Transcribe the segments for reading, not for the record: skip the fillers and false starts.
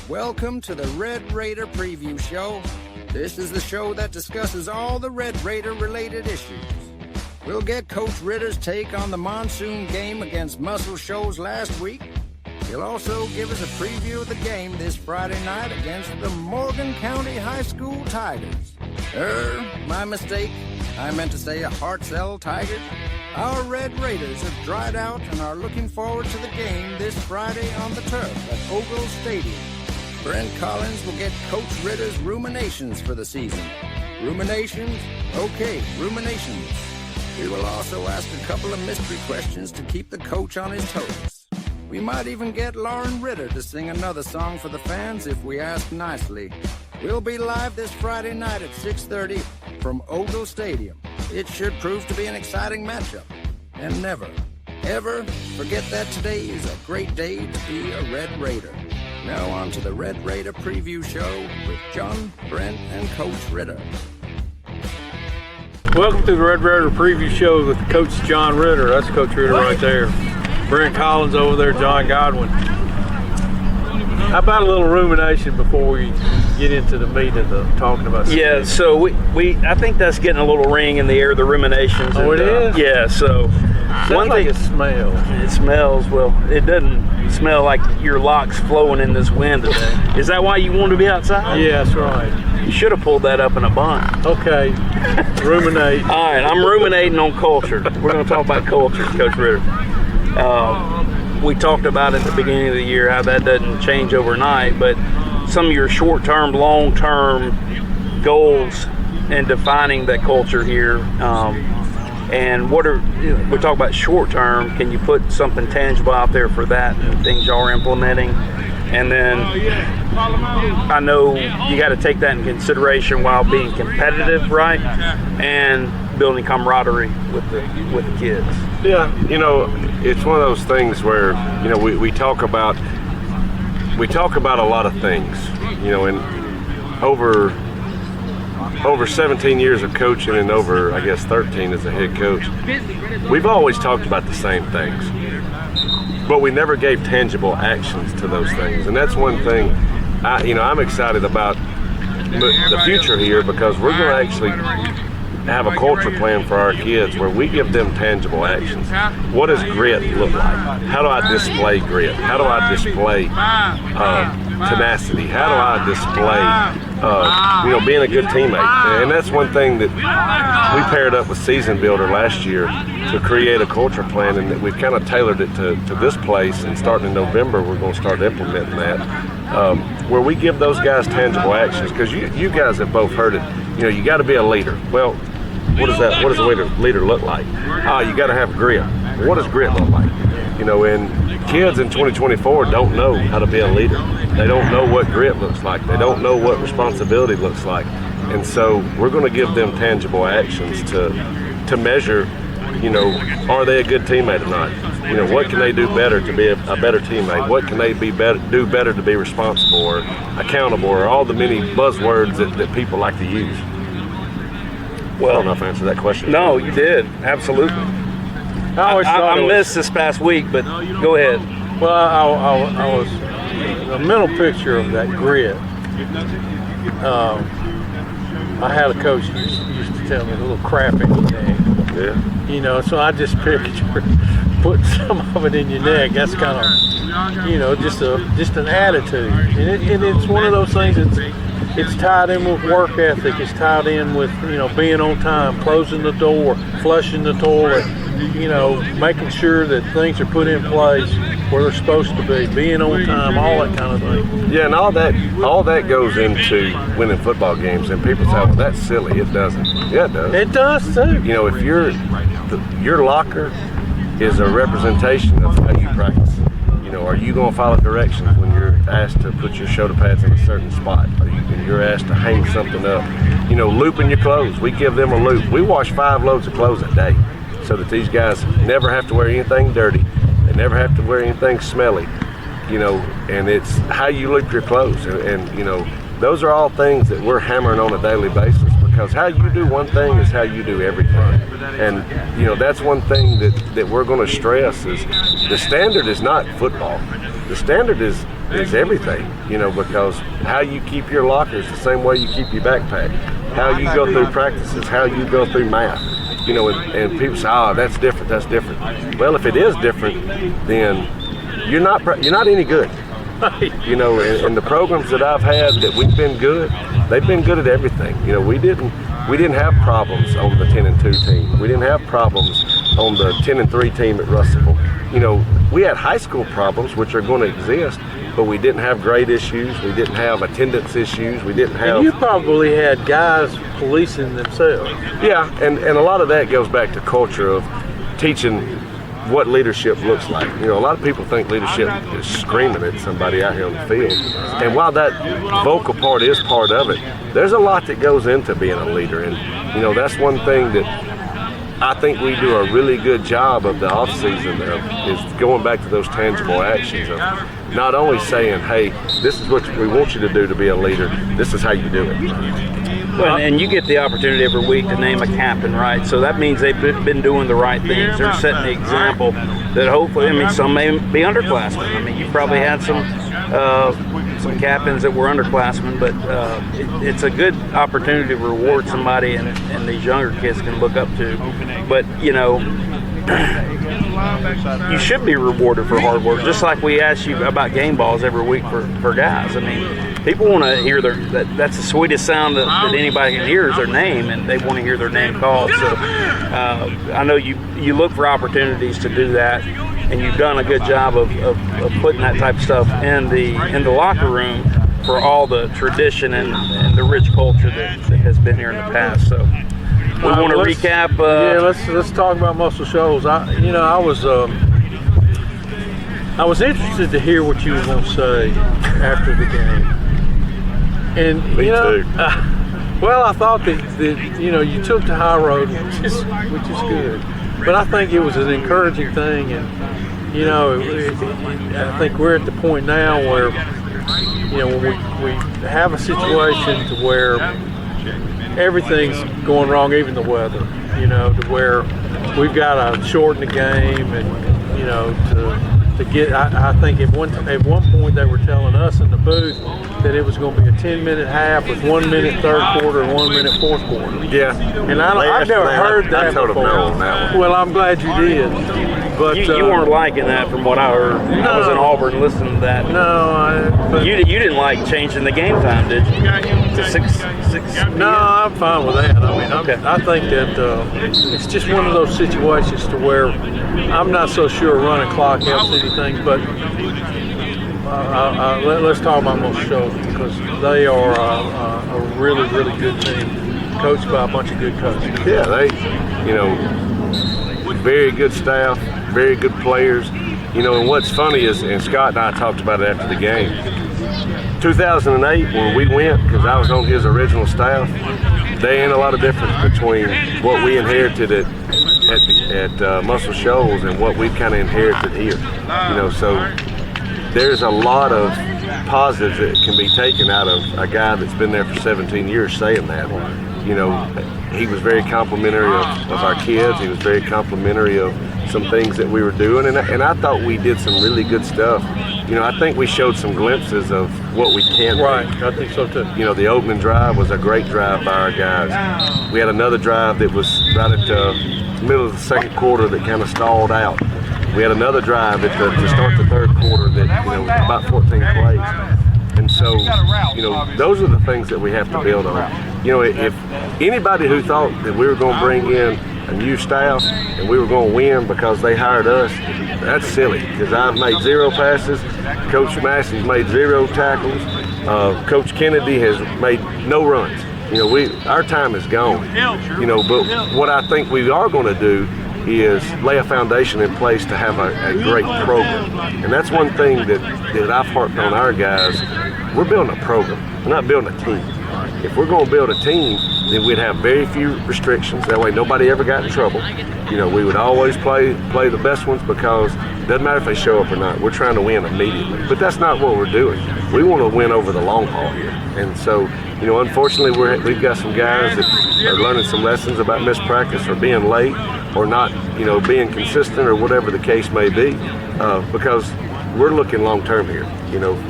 Welcome to the Red Raider Preview Show. This is the show that discusses all the Red Raider related issues. We'll get Coach Ritter's take on the monsoon game against Muscle Shoals last week. He'll also give us a preview of the game this Friday night against the Morgan County High School Tigers. My mistake. I meant to say a Hartselle Tiger. Our Red Raiders have dried out and are looking forward to the game this Friday on the turf at Ogle Stadium. Brent Collins will get Coach Ritter's ruminations for the season. Ruminations? Okay, ruminations. We will also ask a couple of mystery questions to keep the coach on his toes. We might even get Lauren Ritter to sing another song for the fans if we ask nicely. We'll be live this Friday night at 6:30 from Ogle Stadium. It should prove to be an exciting matchup. And never, ever forget that today is a great day to be a Red Raider. Now on to the Red Raider Preview Show with John, Brent, and Coach Ritter. Welcome to the Red Raider Preview Show with Coach John Ritter. That's Coach Ritter right there. Brent Collins over there, John Godwin. How about a little rumination before we get into the meat of the talking about? Yeah, so we I think that's getting a little ring in the air, the ruminations. Oh, it is? Yeah, so one thing, it smells. It smells, well, it doesn't smell like your locks flowing in this wind today. Is that why you wanted to be outside? Yeah, that's right. You should have pulled that up in a bun. Okay, ruminate. All right, I'm ruminating on culture. We're going to talk about culture, Coach Ritter. We talked about at the beginning of the year how that doesn't change overnight, but some of your short-term, long-term goals in defining that culture here, and what are, we talk about short-term, can you put something tangible out there for that and things y'all are implementing? And then I know you got to take that in consideration while being competitive, right? And building camaraderie with the kids. Yeah, it's one of those things where, we talk about a lot of things, and over 17 years of coaching and over, I guess, 13 as a head coach, we've always talked about the same things, but we never gave tangible actions to those things. And that's one thing I'm excited about the future here, because we're going to actually have a culture plan for our kids where we give them tangible actions. What does grit look like? How do I display grit? How do I display tenacity? How do I display being a good teammate? And that's one thing that we paired up with Season Builder last year to create a culture plan, and that we've kind of tailored it to this place. And starting in November, we're going to start implementing that, where we give those guys tangible actions, because you guys have both heard it. You got to be a leader. Well, what does a leader look like? You got to have grit. What does grit look like? And kids in 2024 don't know how to be a leader. They don't know what grit looks like. They don't know what responsibility looks like. And so we're going to give them tangible actions to measure, are they a good teammate or not? What can they do better to be a better teammate? What can they do better to be responsible or accountable, or all the many buzzwords that people like to use? Well, I don't know if I answered that question. No, you did. Absolutely. I missed this past week, but go ahead. Well, I was a mental picture of that grit. I had a coach who used to tell me a little crap in your neck. Yeah. So I just picture putting some of it in your neck. That's kind of, just an attitude. And it's one of those things it's tied in with work ethic. It's tied in with, being on time, closing the door, flushing the toilet, making sure that things are put in place where they're supposed to be, being on time, all that kind of thing. Yeah, and all that goes into winning football games. And people say, well, that's silly. It doesn't. Yeah, it does. It does too. If your locker is a representation of how you practice. Are you going to follow directions when you're asked to put your shoulder pads in a certain spot? You're asked to hang something up. Looping your clothes. We give them a loop. We wash 5 loads of clothes a day so that these guys never have to wear anything dirty. They never have to wear anything smelly. And it's how you loop your clothes. And those are all things that we're hammering on a daily basis, because how you do one thing is how you do everything. And that's one thing that we're going to stress is the standard is not football. The standard is is everything, because how you keep your locker is the same way you keep your backpack. How you go through practices, how you go through math, and people say, oh, that's different. Well, if it is different, then you're not any good. And the programs that I've had that we've been good, they've been good at everything. We didn't have problems on the 10-2 team. We didn't have problems on the 10-3 team at Russellville. We had high school problems, which are going to exist, but we didn't have grade issues. We didn't have attendance issues. We didn't have. And you probably had guys policing themselves. Yeah, and a lot of that goes back to culture of teaching what leadership looks like. A lot of people think leadership is screaming at somebody out here on the field. And while that vocal part is part of it, there's a lot that goes into being a leader. And, that's one thing that I think we do a really good job of the off season is going back to those tangible actions of not only saying, hey, this is what we want you to do to be a leader, this is how you do it. Well, and you get the opportunity every week to name a captain, right? So that means they've been doing the right things. They're setting the example that hopefully, some may be underclassmen. You probably had some captains that were underclassmen, but it's a good opportunity to reward somebody and these younger kids can look up to. But, you should be rewarded for hard work, just like we ask you about game balls every week for guys. People want to hear that's the sweetest sound that anybody can hear is their name, and they want to hear their name called. So I know you look for opportunities to do that, and you've done a good job of putting that type of stuff in the locker room for all the tradition and the rich culture that has been here in the past. So we want to recap. Let's talk about Muscle Shoals. I was interested to hear what you were going to say after the game. And Me too. Well, I thought that you took the high road, which is good. But I think it was an encouraging thing, and I think we're at the point now where when we have a situation to where everything's going wrong, even the weather, to where we've got to shorten the game and to get. I think at one point they were telling us in the booth that it was going to be a 10-minute half with 1 minute third quarter and 1 minute fourth quarter. Yeah. And I've never heard that before. I told them no on that one. Well, I'm glad you did. But you weren't liking that from what I heard. No. I was in Auburn listening to that. No. You didn't like changing the game time, did you? To 6. No, I'm fine with that. Okay. I think that it's just one of those situations to where I'm not so sure running clock helps anything, but let's talk about Muscle Shoals because they are a really, really good team, coached by a bunch of good coaches. Yeah, they, very good staff, very good players. And what's funny is, and Scott and I talked about it after the game, 2008 when we went, because I was on his original staff, there ain't a lot of difference between what we inherited at Muscle Shoals and what we've kind of inherited here. So there's a lot of positives that can be taken out of a guy that's been there for 17 years saying that. He was very complimentary of our kids. He was very complimentary of some things that we were doing, and I thought we did some really good stuff. I think we showed some glimpses of what we can do. Right, I think so too. The opening drive was a great drive by our guys. We had another drive that was right at the middle of the second quarter that kind of stalled out. We had another drive to start the third quarter that, about 14 plays. And so, those are the things that we have to build on. If anybody who thought that we were going to bring in a new staff and we were going to win because they hired us, that's silly, because I've made 0 passes, Coach Massey's made 0 tackles, Coach Kennedy has made no runs. Our time is gone. But what I think we are going to do is lay a foundation in place to have a great program. And that's one thing that I've harped on our guys. We're building a program. We're not building a team. If we're going to build a team, then we'd have very few restrictions. That way nobody ever got in trouble. We would always play the best ones because it doesn't matter if they show up or not. We're trying to win immediately. But that's not what we're doing. We want to win over the long haul here. And so, unfortunately, we've got some guys that are learning some lessons about missed practice or being late or not, being consistent or whatever the case may be. Because we're looking long term here,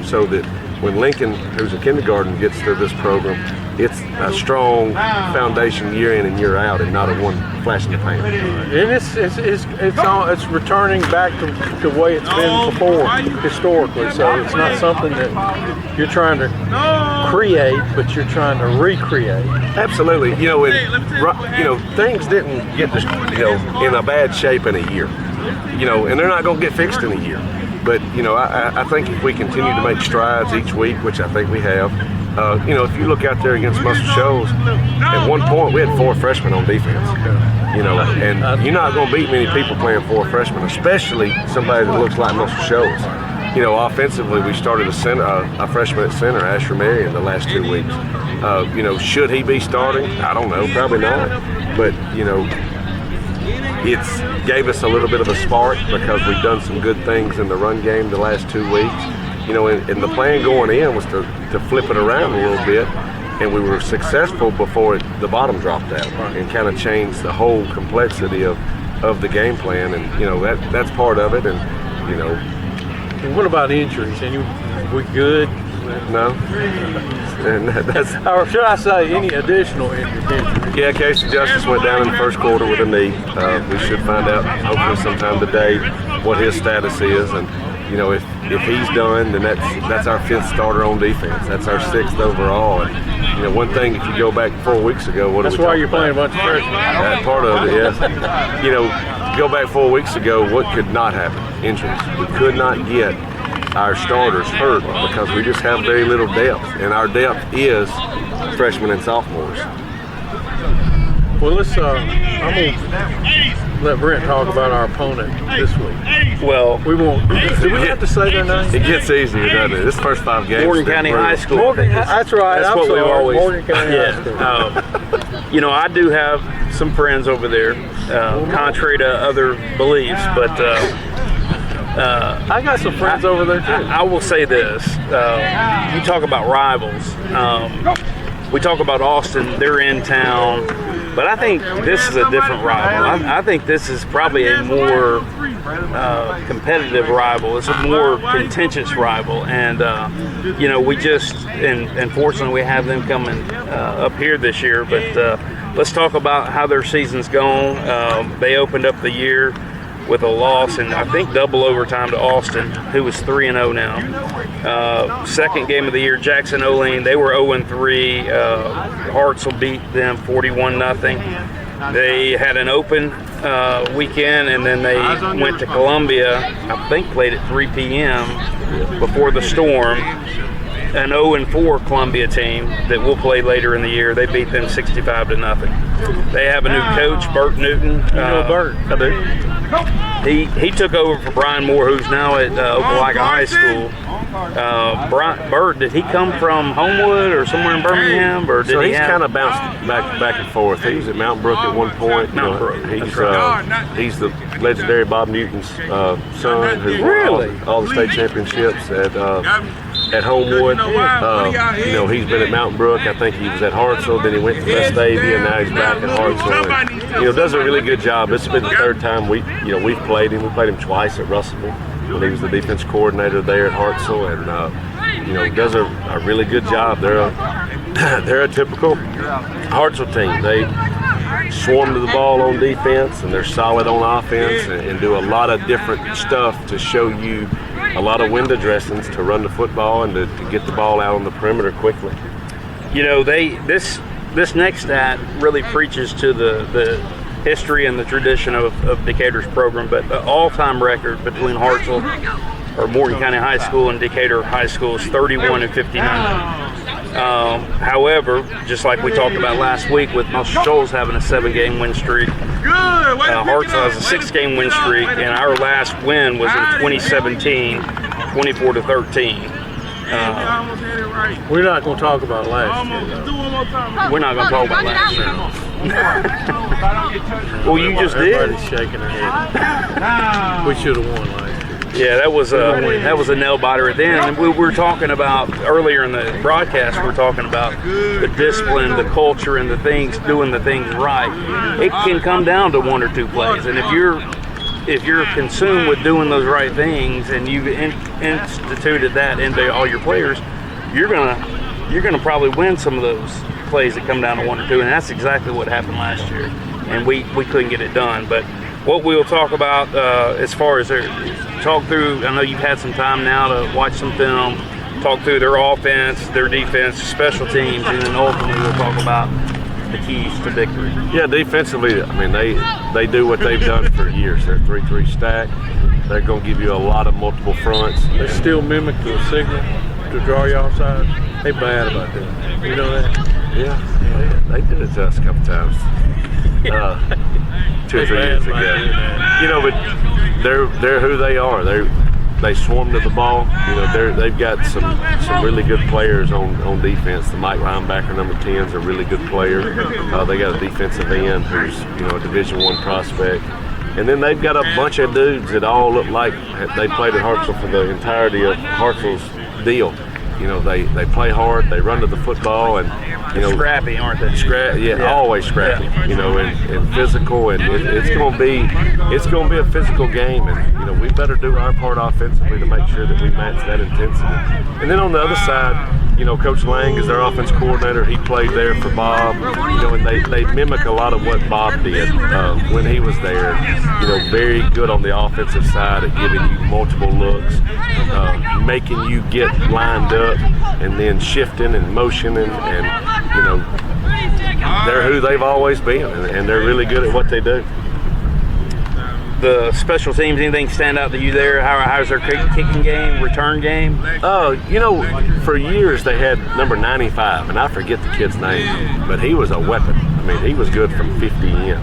so that when Lincoln, who's a kindergarten, gets to this program, it's a strong foundation year in and year out, and not a one flash in the pan. And it's returning back to the way it's been before historically. So it's not something that you're trying to create, but you're trying to recreate. Absolutely. Things didn't get in a bad shape in a year. And they're not going to get fixed in a year. But, I think if we continue to make strides each week, which I think we have, if you look out there against Muscle Shoals, at one point we had 4 freshmen on defense. And you're not going to beat many people playing 4 freshmen, especially somebody that looks like Muscle Shoals. Offensively, we started a freshman at center, Asher Marion, the last 2 weeks. Should he be starting? I don't know, probably not. But, it's gave us a little bit of a spark because we've done some good things in the run game the last 2 weeks. And the plan going in was to flip it around a little bit, and we were successful before the bottom dropped out and kind of changed the whole complexity of the game plan. And, that's part of it. And, what about injuries? We good? No. And or should I say any additional injuries? Yeah, Casey Justice went down in the first quarter with a knee. We should find out hopefully sometime today what his status is, and if he's done, then that's our 5th starter on defense. That's our 6th overall. And one thing, if you go back 4 weeks ago, that's why you're playing a bunch of freshmen. That part of it, yes. Go back 4 weeks ago, what could not happen? Injuries. We could not get our starters hurt because we just have very little depth, and our depth is freshmen and sophomores. Well, I'm going to let Brent talk about our opponent this week. Well, we won't. Do we have to say their name? It gets easier, doesn't it? This first 5 games. Morgan County High School. That's right. That's what we've always. Morgan County High School. I do have some friends over there, contrary to other beliefs, but. I got some friends over there too. I will say this: you talk about rivals. We talk about Austin; they're in town, but I think this is a different rival. I think this is probably a more competitive rival. It's a more contentious rival, and we just and fortunately we have them coming up here this year. But let's talk about how their season's gone. They opened up the year with a loss in, I think, double overtime to Austin, who was 3-0 now. Second game of the year, Jackson Olean, they were 0-3. Hartselle beat them 41-0. They had an open weekend, and then they went to Columbia, I think played at 3 p.m. before the storm. An 0-4 Columbia team that will play later in the year. They beat them 65-0. They have a new coach, Bert Newton. Bert. I do. He took over for Brian Moore, who's now at Opelika High School. Bert, did he come from Homewood or somewhere in Birmingham, or did he's kind of bounced back and forth. He was at Mount Brook at one point. Mount Brook. He's the legendary Bob Newton's son, who won all the state championships at Homewood. He's been at Mountain Brook. I think he was at Hartselle, then he went to Vestavia, and now he's back at Hartselle. And, does a really good job. This has been the 3rd time we've played him. We played him twice at Russellville when he was the defense coordinator there at Hartselle, and does a really good job. They're a typical Hartselle team. They swarm to the ball on defense, and they're solid on offense, and do a lot of different stuff to show you a lot of window dressings to run the football and to get the ball out on the perimeter quickly. This next stat really preaches to the history and the tradition of Decatur's program, but the all-time record between Hartselle or Morgan County High School and Decatur High School is 31-59. However, just like we talked about last week with Muscle Shoals having a 7-game win streak, Hartselle has a 6-game win streak, and our last win was in 2017, 24-13. We're not going to talk about last year, though. We're not going to talk about last year. Well, you just did. Everybody's shaking their head. We should have won last year. Yeah, that was a nail biter at the end. And we were talking about earlier in the broadcast. We were talking about the discipline, the culture, and the things, doing the things right. It can come down to 1 or 2 plays, and if you're if you're consumed with doing those right things and you've instituted that into all your players, you're gonna probably win some of those plays that come down to 1 or 2, and that's exactly what happened last year. And we couldn't get it done. But what we'll talk about as far as talk through, I know you've had some time now to watch some film, talk through their offense, their defense, special teams, and then ultimately we'll talk about the keys to victory. Yeah, defensively, I mean, they do what they've done for years. They're 3-3 stack. They're going to give you a lot of multiple fronts. They still mimic the signal to draw you offside. They bad about that. You know that? Yeah, they did it to us a couple times. 2 or 3 years ago. You know, but they're who they are. They swarm to the ball. You know, they've got some really good players on defense. The Mike linebacker number 10 is a really good player. They got a defensive end who's, you know, a Division I prospect. And then they've got a bunch of dudes that all look like they played at Hartselle for the entirety of Hartselle's deal. You know, they play hard, they run to the football, and you know, scrappy, aren't they? Always scrappy. Yeah. You know, and physical, and it's going to be a physical game, and you know, we better do our part offensively to make sure that we match that intensity. And then on the other side, you know, Coach Lang is their offense coordinator. He played there for Bob. You know, and they mimic a lot of what Bob did when he was there. You know, very good on the offensive side at giving you multiple looks, making you get lined up, and then shifting and motioning, and you know, they're who they've always been, and they're really good at what they do. The special teams, anything stand out to you there? How's their kicking game, return game? You know, for years they had number 95, and I forget the kid's name, but he was a weapon. I mean, he was good from 50 in,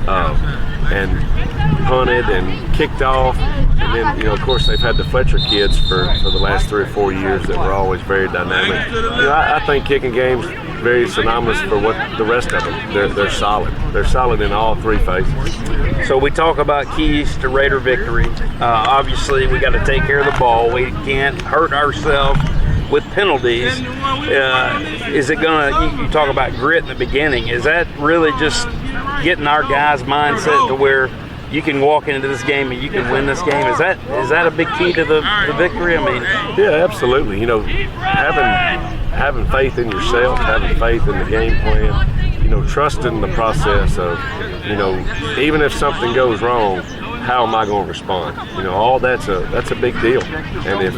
and punted and kicked off. And then, you know, of course, they've had the Fletcher kids for the last 3 or 4 years that were always very dynamic. You know, I think kicking games very synonymous for what the rest of them. They're solid. They're solid in all 3 phases. So we talk about keys to Raider victory. Obviously, we got to take care of the ball. We can't hurt ourselves with penalties. Is it gonna? You talk about grit in the beginning. Is that really just getting our guys' mindset to where you can walk into this game and you can win this game? Is that a big key to the victory? I mean, yeah, absolutely. You know, having faith in yourself, having faith in the game plan, you know, trusting the process of, you know, even if something goes wrong, how am I going to respond? You know, all that's a big deal. And if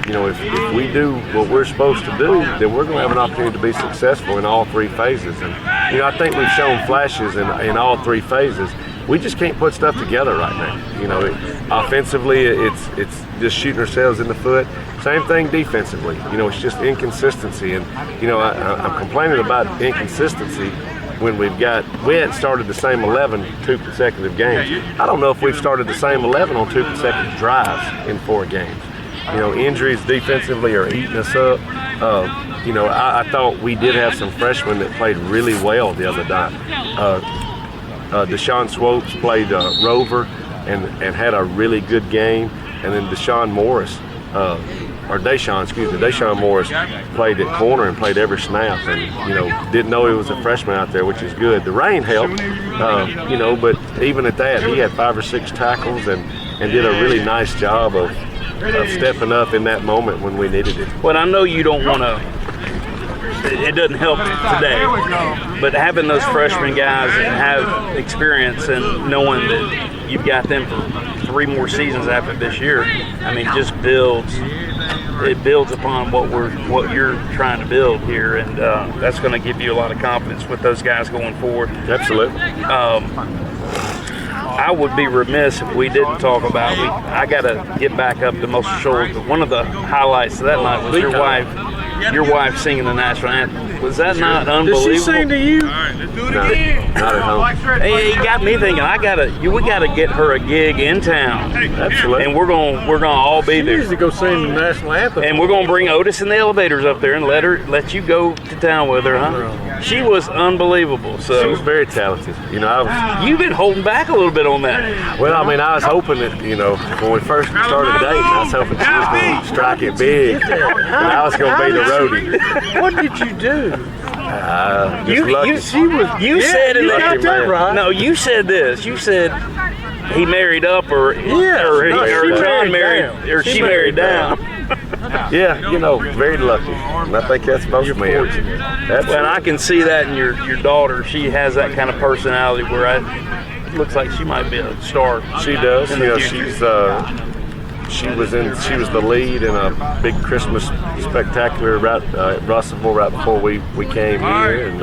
you know, if we do what we're supposed to do, then we're going to have an opportunity to be successful in all 3 phases. And you know, I think we've shown flashes in all 3 phases. We just can't put stuff together right now. You know, offensively, it's just shooting ourselves in the foot. Same thing defensively. You know, it's just inconsistency. And you know, I'm complaining about inconsistency when we hadn't started the same 11 2 consecutive games. I don't know if we've started the same 11 on 2 consecutive drives in 4 games. You know, injuries defensively are eating us up. You know, I thought we did have some freshmen that played really well the other night. Deshaun Swope played Rover and had a really good game, and then Deshaun Morris played at corner and played every snap, and you know, didn't know he was a freshman out there, which is good. The rain helped, you know, but even at that, he had 5 or 6 tackles and did a really nice job of stepping up in that moment when we needed it. Well, I know you don't want to. It doesn't help today, but having those freshman guys that have experience and knowing that you've got them for 3 more seasons after this year, I mean, just builds upon what you're trying to build here, and that's going to give you a lot of confidence with those guys going forward. Absolutely. I would be remiss if we didn't talk about. I got to get back up to most shoulder. One of the highlights of that night was your wife singing the national anthem. Was that not unbelievable? Did she sing to you? No, not at home. Hey, it got me thinking. We gotta get her a gig in town. Absolutely. And we're gonna all be there. She needs to go sing the national anthem. And we're gonna bring Otis in the elevators up there and let you go to town with her, huh? She was unbelievable. So she was very talented. You know, you've been holding back a little bit on that. Well, I mean, I was hoping that, you know, when we first started dating, I was hoping she was going to strike it big, and I was going to be the roadie. What did you do? You said in got that right. No, you said this. You said, he married up, or she John married married, down. or she married down. Yeah, very lucky. And I think that's most men. And I can see that in your daughter. She has that kind of personality where it looks like she might be a star. She does. She was the lead in a big Christmas spectacular at Russellville right before we came here, and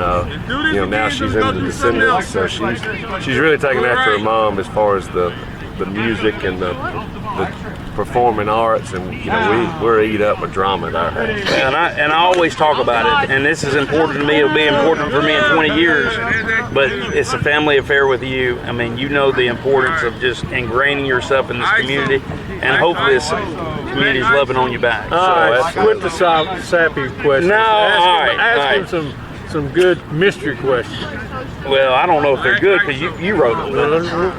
now she's in the Descendants, so she's really taking after her mom as far as the music and the performing arts, and we're eat up with drama at our house. And I always talk about it, and this is important to me. It'll be important for me in 20 years, but it's a family affair with you. I mean, you know the importance of just ingraining yourself in this community, and hopefully this community is loving on you back. All right, quit the sappy questions. No, ask them some good mystery questions. Well, I don't know if they're good because you wrote them.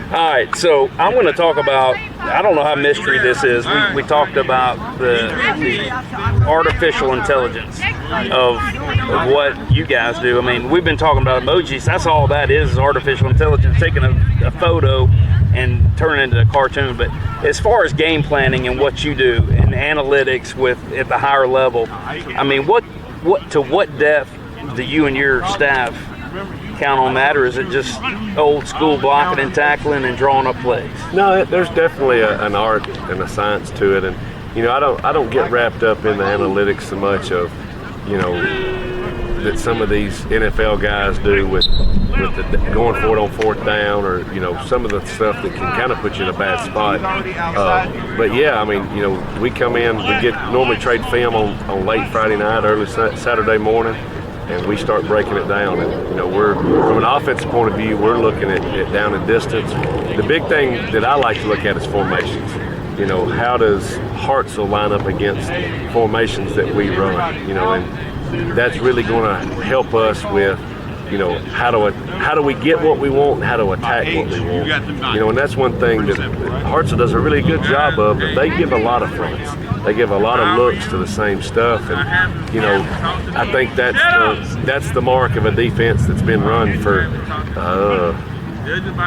All right, so I'm going to talk about, I don't know how mystery this is. We talked about the artificial intelligence of what you guys do. I mean, we've been talking about emojis. That's all that is artificial intelligence, taking a photo and turning it into a cartoon. But as far as game planning and what you do and analytics at the higher level, I mean, what to what depth do you and your staff count on that, or is it just old school blocking and tackling and drawing up plays? No, there's definitely an art and a science to it, and I don't get wrapped up in the analytics so much of that some of these NFL guys do with the going for it on fourth down, or some of the stuff that can kind of put you in a bad spot. But yeah, I mean, we come in, we normally trade film on late Friday night, early Saturday morning, and we start breaking it down. And we're from an offensive point of view, we're looking at down and distance. The big thing that I like to look at is formations. How does Hartselle line up against formations that we run? And that's really going to help us with how do we get what we want and how to attack what we want. And that's one thing that Hartselle does a really good job of, but they give a lot of fronts. They give a lot of looks to the same stuff, and I think that's the mark of a defense that's been run for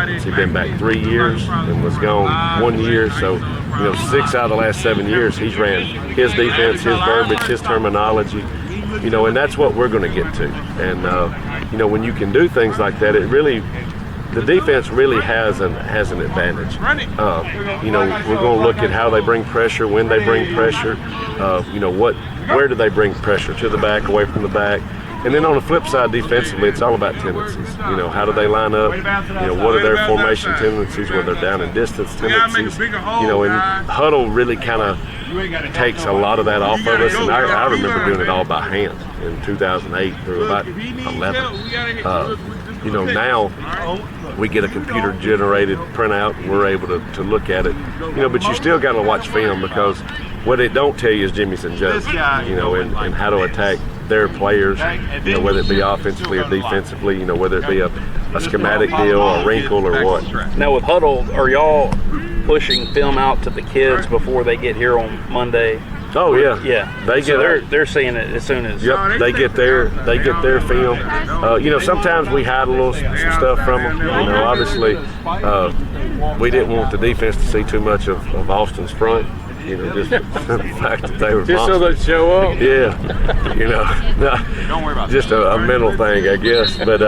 he's been back 3 years and was gone 1 year, so 6 out of the last 7 years he's ran his defense, his verbiage, his terminology, and that's what we're going to get to. And when you can do things like that, the defense really has an advantage. We're going to look at how they bring pressure, when they bring pressure, where do they bring pressure, to the back, away from the back. And then on the flip side, defensively, it's all about tendencies. How do they line up? What are their formation tendencies, whether they're down and distance tendencies? And huddle really kind of takes a lot of that off of us. And I remember doing it all by hand in 2008 through about 11. Now we get a computer-generated printout, and we're able to look at it. But you still got to watch film, because what it don't tell you is Jimmy's and Joe's, and how to attack their players, whether it be offensively or defensively, whether it be a schematic deal or a wrinkle or what. Now with Huddle, are y'all pushing film out to the kids before they get here on Monday? Oh yeah, yeah. They're seeing it as soon as. Yep, they get their film. Sometimes we hide a little stuff from them. Obviously, we didn't want the defense to see too much of Austin's front. Just the fact that they were just so they show up. Yeah, just a mental thing, I guess. But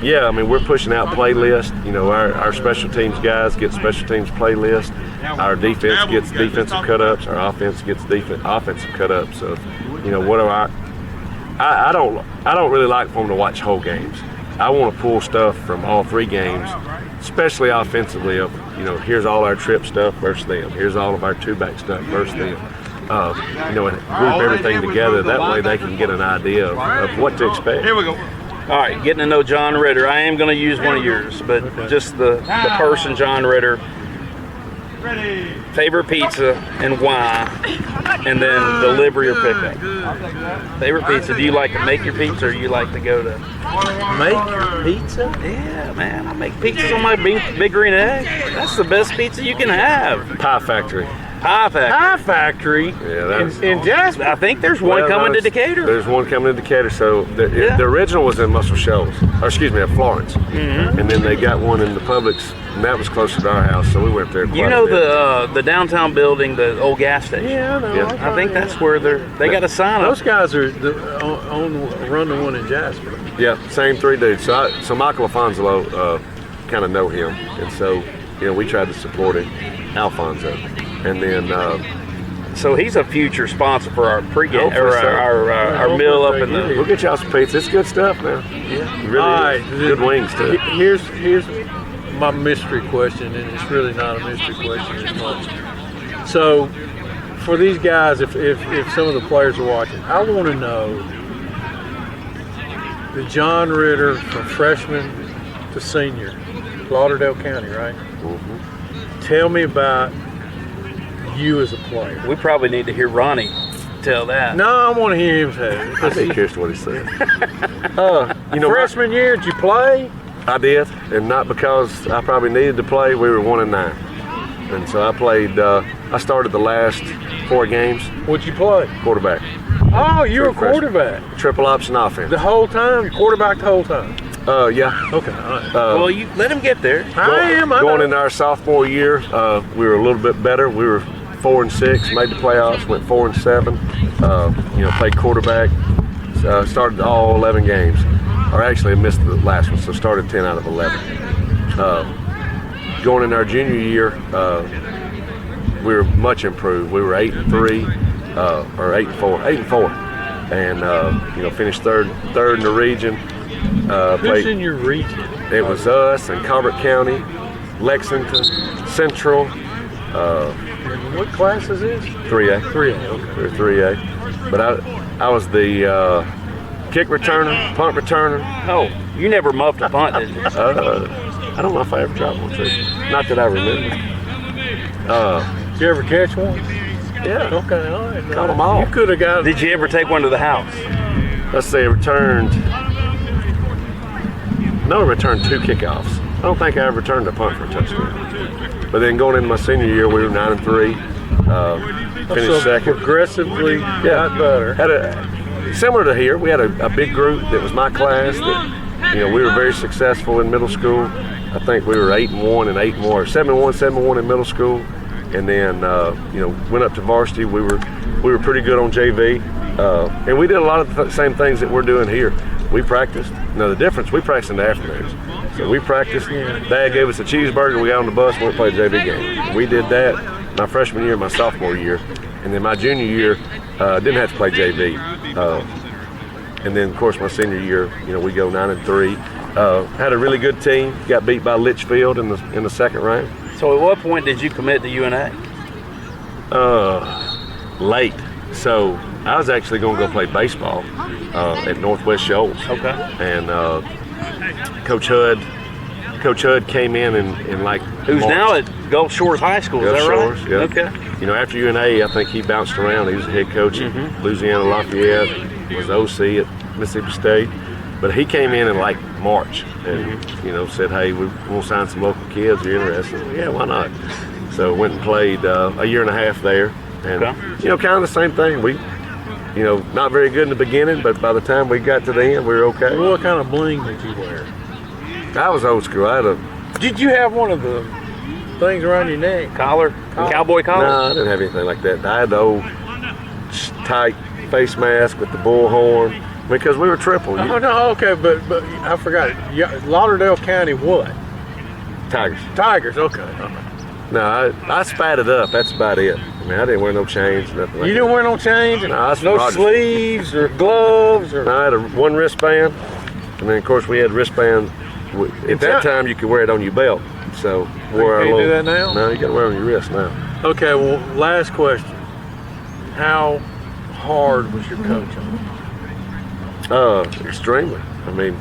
yeah, I mean, we're pushing out playlists. Our special teams guys get special teams playlists. Our defense gets defensive cut-ups. Our offense gets offensive cut-ups. So, what do I don't really like for them to watch whole games. I want to pull stuff from all three games, especially offensively. Here's all our trip stuff versus them. Here's all of our two-back stuff versus them. And group everything together. That way they can get an idea of what to expect. Here we go. All right, getting to know John Ritter. I am going to use one of yours, but just the person John Ritter. Favorite pizza and why, and then delivery or pickup. Favorite pizza. Do you like to make your pizza, or you like to go to make your pizza? Yeah, man, I make pizzas on my big green egg. That's the best pizza you can have. Pie Factory. Pie Factory in Jasper. I think there's one coming to Decatur. There's one coming to Decatur. So the original was in Muscle Shoals, or excuse me, at Florence. Mm-hmm. And then they got one in the Publix, and that was closer to our house, so we went there. You know the downtown building, the old gas station? Yeah, I know. Yeah. I think that's where they got a sign up. Those guys are run the one in Jasper. Yeah, same three dudes. So Michael Alfonso kind of know him, and so we tried to support him, Alfonso, and then. So he's a future sponsor for our pregame our Yeah, meal up in the. We'll get y'all some pizza. It's good stuff, man. Yeah. It really is. Good wings too. Here's my mystery question, and it's really not a mystery question as much. So, for these guys, if some of the players are watching, I want to know the John Ritter from freshman to senior, Lauderdale County, right? Mm-hmm. Tell me about you as a player. We probably need to hear Ronnie tell that. No, I want to hear him say it. I'd be curious what he said. Freshman year, did you play? I did, and not because I probably needed to play. We were 1-9, and so I played. I started the last 4 games. What'd you play? Quarterback. Oh, you were a Freshman. quarterback Triple option offense. the whole time. Quarterback the whole time. Yeah. Okay, all right. Well, you let him get there. I Going know. into our sophomore year, we were a little bit better. We were 4-6, made the playoffs, went 4-7. Played quarterback. Started all 11 games, or actually I missed the last one, so started 10 out of 11. Going in our junior year, we were much improved. We were 8-3, or 8-4, and finished third in the region. Who's in your region? It was us and Colbert County, Lexington, Central. What class is this? 3A. 3A, okay. We were 3A. But I was the kick returner, punt returner. Oh, you never muffed a punt, did you? I don't know if I ever dropped one too. Not that I remember. Did you ever catch one? Yeah. Okay, all right. Caught 'em all. You could have got. Did you ever take one to the house? Let's say I returned. No, I returned 2 kickoffs. I don't think I ever returned a punt for a touchdown. But then going into my senior year, we were 9-3. Finished second. Progressively got better. Similar to here, we had a big group that was my class. That we were very successful in middle school. I think we were 8-1 and 8 more, 7-1 in middle school, and then went up to varsity. We were pretty good on JV, and we did a lot of the same things that we're doing here. We practiced. Now the difference, we practiced in the afternoons. So we practiced. Dad gave us a cheeseburger. We got on the bus, went and played a JV game. We did that my freshman year, my sophomore year, and then my junior year, didn't have to play JV. And then, of course, my senior year, we go 9-3. Had a really good team. Got beat by Litchfield in the second round. So at what point did you commit to UNA? Late. So I was actually going to go play baseball at Northwest Shoals. Okay. And Coach Hud came in like Who's March. now at Gulf Shores High School, is Gulf that right? Shores, yeah. Okay. After UNA, I think he bounced around. He was the head coach at Louisiana Lafayette, was the OC at Mississippi State. But he came in like March and, said, hey, we want to sign some local kids. Are you interested? Well, yeah, why not? So went and played a year and a half there. And, kind of the same thing. We, not very good in the beginning, but by the time we got to the end, we were okay. What kind of bling did you wear? I was old school. I had Did you have one of the things around your neck? Collar? Cowboy collar? No, I didn't have anything like that. I had the old tight face mask with the bullhorn because we were triple. Oh, no, okay, but I forgot it. Lauderdale County what? Tigers. Tigers, okay. No, I spat it up. That's about it. I didn't wear no chains, nothing like You didn't wear no chains? No, that's no Rogers. sleeves or gloves? Or... I had one wristband, and then, of course, we had wristbands. At that time, you could wear it on your belt. So, wore You can't do that now? No, you got to wear it on your wrist now. Okay, well, last question. How hard was your coach on you? Extremely.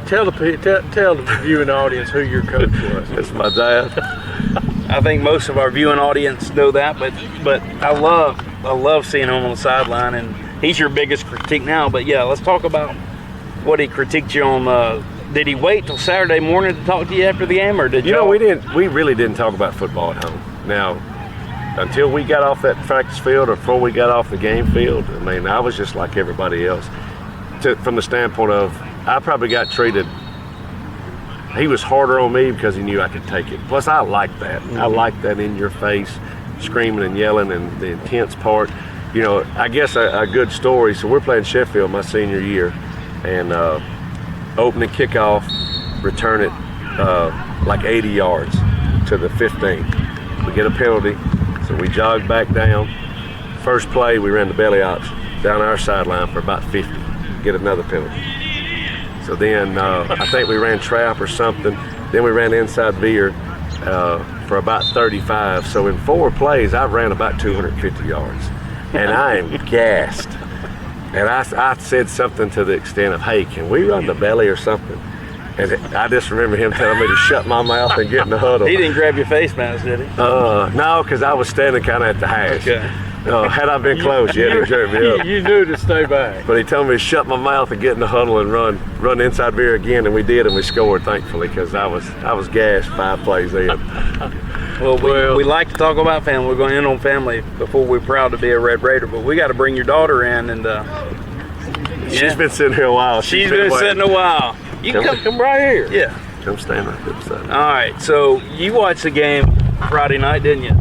Tell the viewing audience who your coach was. It's my dad. I think most of our viewing audience know that, but I love seeing him on the sideline, and he's your biggest critique now. But yeah, let's talk about what he critiqued you on. Did he wait till Saturday morning to talk to you after the game, or did we really didn't talk about football at home. Now, until we got off that practice field or before we got off the game field, I mean, I was just like everybody else. From the standpoint of, I probably got treated, he was harder on me because he knew I could take it. Plus, I like that. I like that in your face, screaming and yelling, and the intense part. You know, I guess a good story. So we're playing Sheffield my senior year, and opening kickoff, return it like 80 yards to the 15. We get a penalty, so we jog back down. First play, we ran the belly option down our sideline for about 50. Get another penalty. So then I think we ran trap or something. Then we ran inside veer for about 35. So in 4 plays, I ran about 250 yards. And I am gassed. And I said something to the extent of, hey, can we run the belly or something? And I just remember him telling me to shut my mouth and get in the huddle. He didn't grab your face mask, did he? No, because I was standing kind of at the hash. Okay. Had I been close, he'd jerked me up. You knew to stay back. But he told me to shut my mouth and get in the huddle and run inside veer again, and we did, and we scored, thankfully, because I was gassed 5 plays in. Well, we like to talk about family. We're going to end on family before we're proud to be a Red Raider, but we got to bring your daughter in, and she's been sitting here a while. She's been sitting a while. You can come right here. Yeah. Come stand right there beside me. All right. So you watched the game Friday night, didn't you?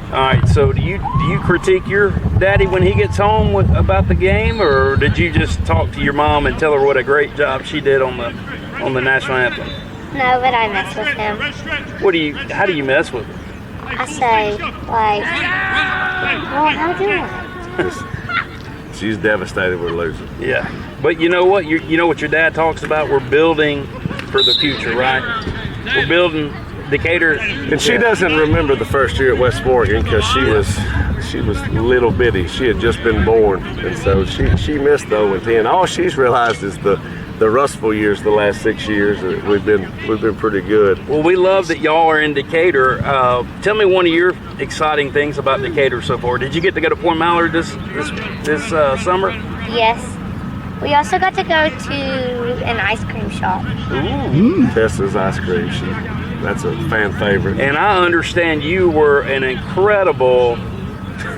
All right. So do you critique your daddy when he gets home about the game, or did you just talk to your mom and tell her what a great job she did on the national anthem? No, but I mess with him. How do you mess with him? I say, like, well, how do I? She's devastated we're losing. Yeah. But you know what? You know what your dad talks about? We're building for the future, right? We're building Decatur. And she doesn't remember the first year at West Morgan because she was little bitty. She had just been born, and so she missed the 0 and 10. All she's realized is the rustful years, the last 6 years, we've been pretty good. Well, we love that y'all are in Decatur. Tell me one of your exciting things about Decatur so far. Did you get to go to Point Mallard this summer? Yes. We also got to go to an ice cream shop. Ooh. Tessa's ice cream. That's a fan favorite. And I understand you were an incredible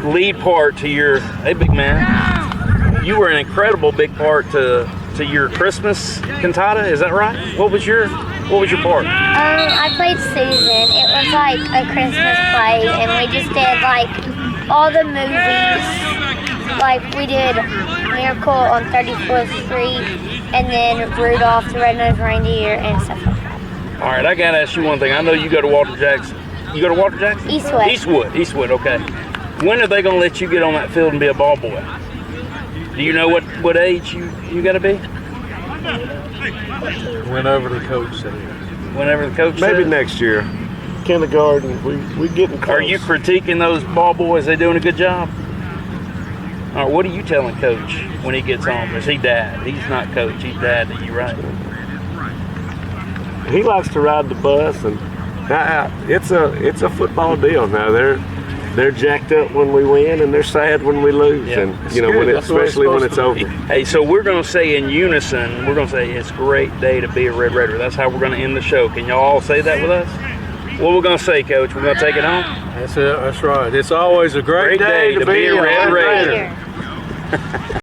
lead part to your, hey big man, you were an incredible big part to your Christmas cantata, is that right? What was your part? I played Susan. It was like a Christmas play, and we just did like all the movies. Like we did Miracle on 34th Street, and then Rudolph the Red-Nosed Reindeer, and stuff like that. All right, I gotta ask you one thing. I know you go to Walter Jackson. You go to Walter Jackson? Eastwood, okay. When are they gonna let you get on that field and be a ball boy? Do you know what age you got to be? Whenever the coach said. Whenever the coach said. Maybe next year. Kindergarten, we getting close. Are you critiquing those ball boys? They doing a good job? All right, what are you telling Coach when he gets home? Is he dad? He's not Coach. He's dad to you, right? He likes to ride the bus, and it's a football deal now. They're jacked up when we win, and they're sad when we lose, and especially when it's over. Hey, so we're going to say in unison, we're going to say it's a great day to be a Red Raider. That's how we're going to end the show. Can y'all all say that with us? What we're going to say, Coach? We're going to take it home? That's it. That's right. It's always a great day to be a Red Raider.